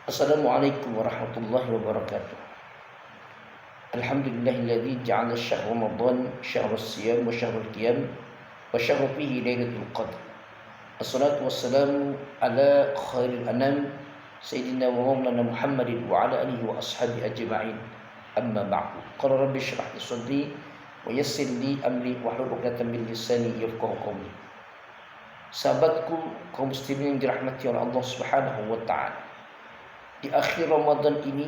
Assalamualaikum warahmatullahi wabarakatuh. Alhamdulillahilladzi ja'ala syahr Ramadan syahrus siyam wa syahrul qiyam wa syahru fihi lailatul qadr. Assalatu wassalamu ala khairil anam sayyidina wa maulana Muhammadin wa ala alihi wa ashabihi ajma'in. Amma ba'du. Qala rabbi shrah li sadri wa yassir li amri wahlul 'uqdatam min lisani yafqahu qawli. Sahabatku kaum muslimin yang dirahmati oleh Allah Subhanahu wa taala. Di akhir Ramadan ini,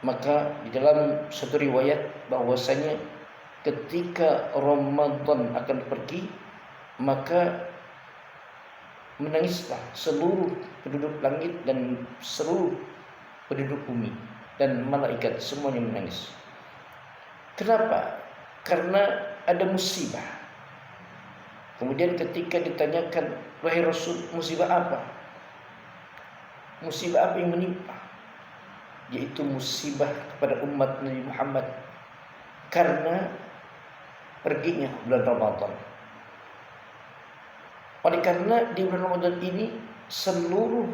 maka di dalam satu riwayat bahwasanya ketika Ramadan akan pergi, maka menangislah seluruh penduduk langit dan seluruh penduduk bumi dan malaikat, semuanya menangis. Kenapa? Karena ada musibah. Kemudian ketika ditanyakan, wahai Rasul, musibah apa? Musibah apa yang menimpa? Yaitu musibah kepada umat Nabi Muhammad karena perginya bulan Ramadan. Oleh karena di bulan Ramadan ini seluruh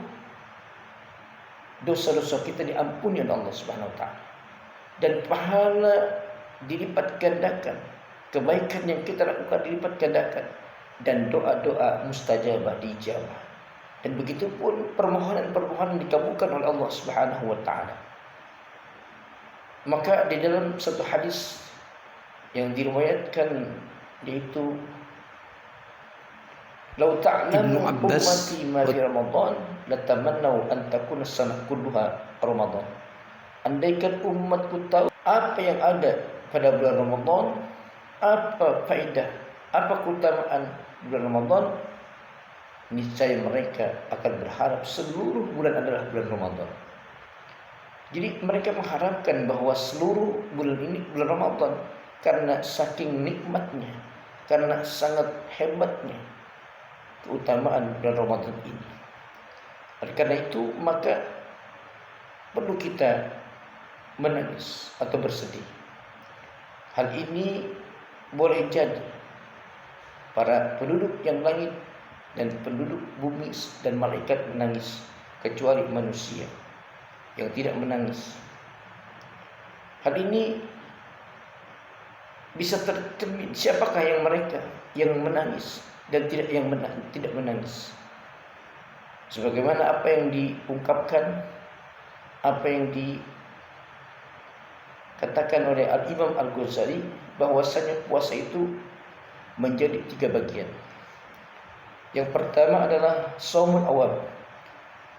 dosa-dosa kita diampuni oleh Allah Subhanahu wa taala dan pahala dilipat gandakan, kebaikan yang kita lakukan dilipat gandakan dan doa-doa mustajabah dijabah. Dan begitu pun permohonan-permohonan dikabulkan oleh Allah Subhanahu wa taala. Maka di dalam satu hadis yang diriwayatkan, yaitu "Lau ta'lamu ummati ma fi Ramadan latamannau an takuna sanah kulluha Ramadan." Andaikan umatku tahu apa yang ada pada bulan Ramadan, apa faedah, apa keutamaan bulan Ramadan, niscaya mereka akan berharap seluruh bulan adalah bulan Ramadan. Jadi mereka mengharapkan bahwa seluruh bulan ini bulan Ramadan, karena saking nikmatnya, karena sangat hebatnya keutamaan bulan Ramadan ini. Oleh karena itu maka perlu kita menangis atau bersedih. Hal ini boleh jadi para penduduk yang langit dan penduduk bumi dan malaikat menangis, kecuali manusia yang tidak menangis. Hal ini bisa tercermin siapakah yang mereka yang menangis dan tidak menangis. Sebagaimana apa yang diungkapkan, apa yang dikatakan oleh Al-Imam Al-Ghazali, bahwasanya puasa itu menjadi 3 bagian. Yang pertama adalah shaumul awam,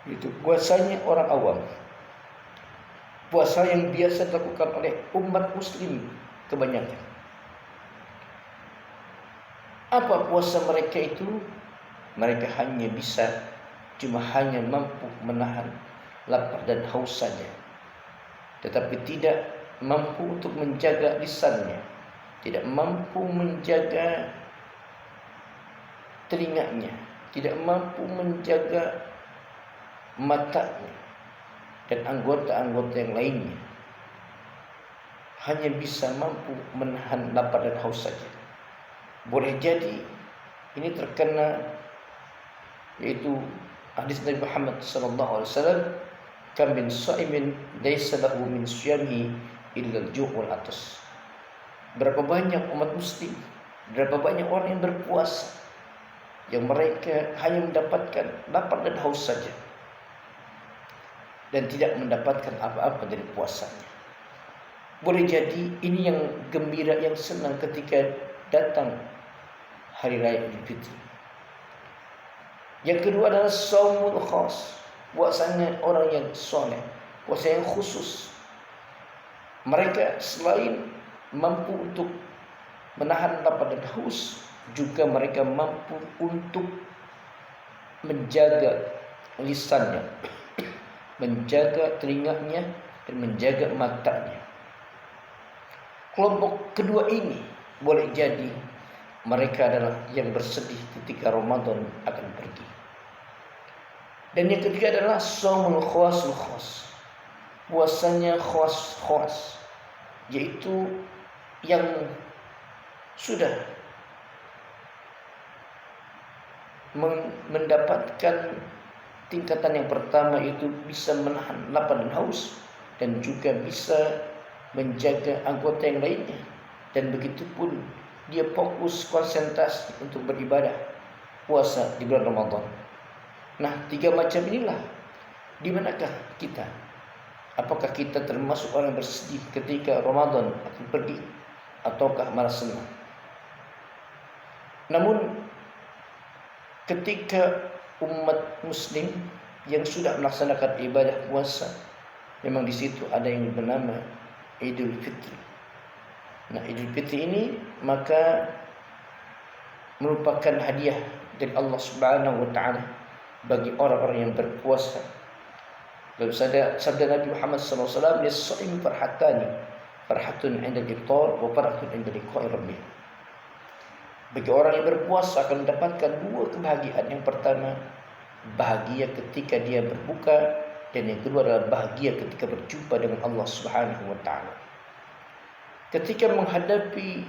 itu puasanya orang awam, puasa yang biasa dilakukan oleh umat muslim kebanyakan. Apa puasa mereka itu? Mereka hanya mampu menahan lapar dan haus saja, tetapi tidak mampu untuk menjaga lisannya, tidak mampu menjaga telinganya, tidak mampu menjaga matanya dan anggota-anggota yang lainnya. Hanya bisa mampu menahan lapar dan haus saja. Boleh jadi ini terkena, yaitu hadis Nabi Muhammad SAW, "Kam min sha'imin laisa lahu min syiyamihi illa al-ju' wal 'atas." Berapa banyak umat muslim, berapa banyak orang yang berpuasa yang mereka hanya mendapatkan lapar dan haus saja dan tidak mendapatkan apa-apa dari puasanya. Boleh jadi ini yang gembira, yang senang ketika datang hari raya Idul Fitri. Yang kedua adalah shaumul khas, puasanya orang yang soleh, puasa yang khusus. Mereka selain mampu untuk menahan lapar dan haus, juga mereka mampu untuk menjaga lisannya, menjaga telinganya, dan menjaga matanya. Kelompok kedua ini boleh jadi mereka adalah yang bersedih ketika Ramadan akan pergi. Dan yang ketiga adalah shaumul khawasul khas, puasanya khas, yaitu yang sudah mendapatkan tingkatan yang pertama itu bisa menahan lapar dan haus, dan juga bisa menjaga anggota yang lainnya, dan begitu pun dia fokus konsentrasi untuk beribadah puasa di bulan Ramadan. Nah, 3 macam inilah di manakah kita? Apakah kita termasuk orang yang bersedih ketika Ramadan akan pergi, ataukah malah senang? Namun ketika umat muslim yang sudah melaksanakan ibadah puasa, memang di situ ada yang bernama Idul Fitri. Nah, Idul Fitri ini maka merupakan hadiah dari Allah Subhanahu wa taala bagi orang-orang yang berpuasa. Dalam sabda Nabi Muhammad SAW, "Lis-shaim farhatani, farhatun 'inda al-iftar wa farhatun 'inda liqa'i rabbih." Bagi orang yang berpuasa akan mendapatkan 2 kebahagiaan. Yang pertama, bahagia ketika dia berbuka, dan yang kedua adalah bahagia ketika berjumpa dengan Allah Subhanahu wa taala. Ketika menghadapi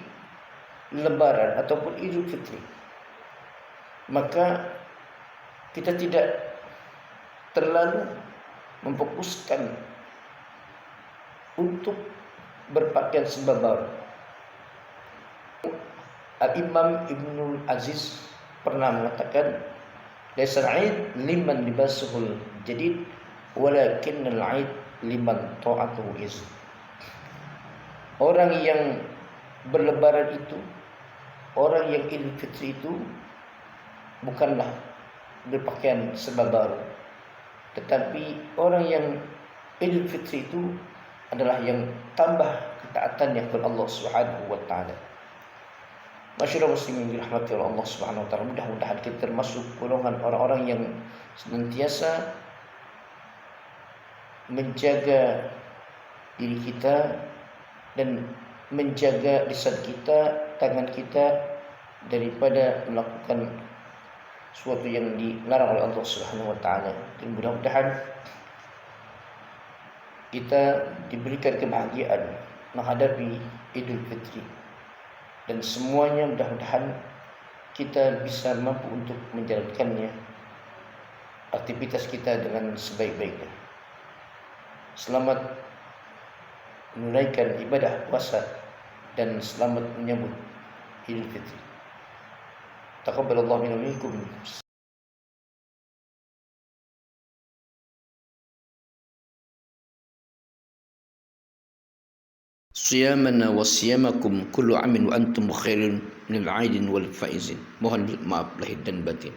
Lebaran ataupun Idul Fitri, maka kita tidak terlalu memfokuskan untuk berpakaian serba baru. Al-Imam Ibnul Aziz pernah mengatakan, "Laisa al-'aid liman libasuhul jadid, walakinnal 'aid liman ta'atuhu iz." Orang yang berlebaran itu, orang yang Idul Fitri itu bukanlah berpakaian serba baru, tetapi orang yang Idul Fitri itu adalah yang tambah ketaatannya kepada Allah Subhanahu wa taala. Masyarakat muslimin dirahmati oleh Allah Subhanahu wa taala, mudah-mudahan kita termasuk golongan orang-orang yang senantiasa menjaga diri kita dan menjaga lisan kita, tangan kita daripada melakukan sesuatu yang dilarang oleh Allah Subhanahu wa taala. Dan mudah-mudahan kita diberikan kebahagiaan menghadapi Idul Fitri, dan semuanya mudah-mudahan kita bisa mampu untuk menjalankannya, aktivitas kita dengan sebaik-baiknya. Selamat menunaikan ibadah puasa dan selamat menyambut Idul Fitri. Taqabbalallahu minna wa minkum. Siyamana wa siyamakum kullu amin wa antum khairun minal 'aidin wal faizin. Mohon maaf lahir dan batin.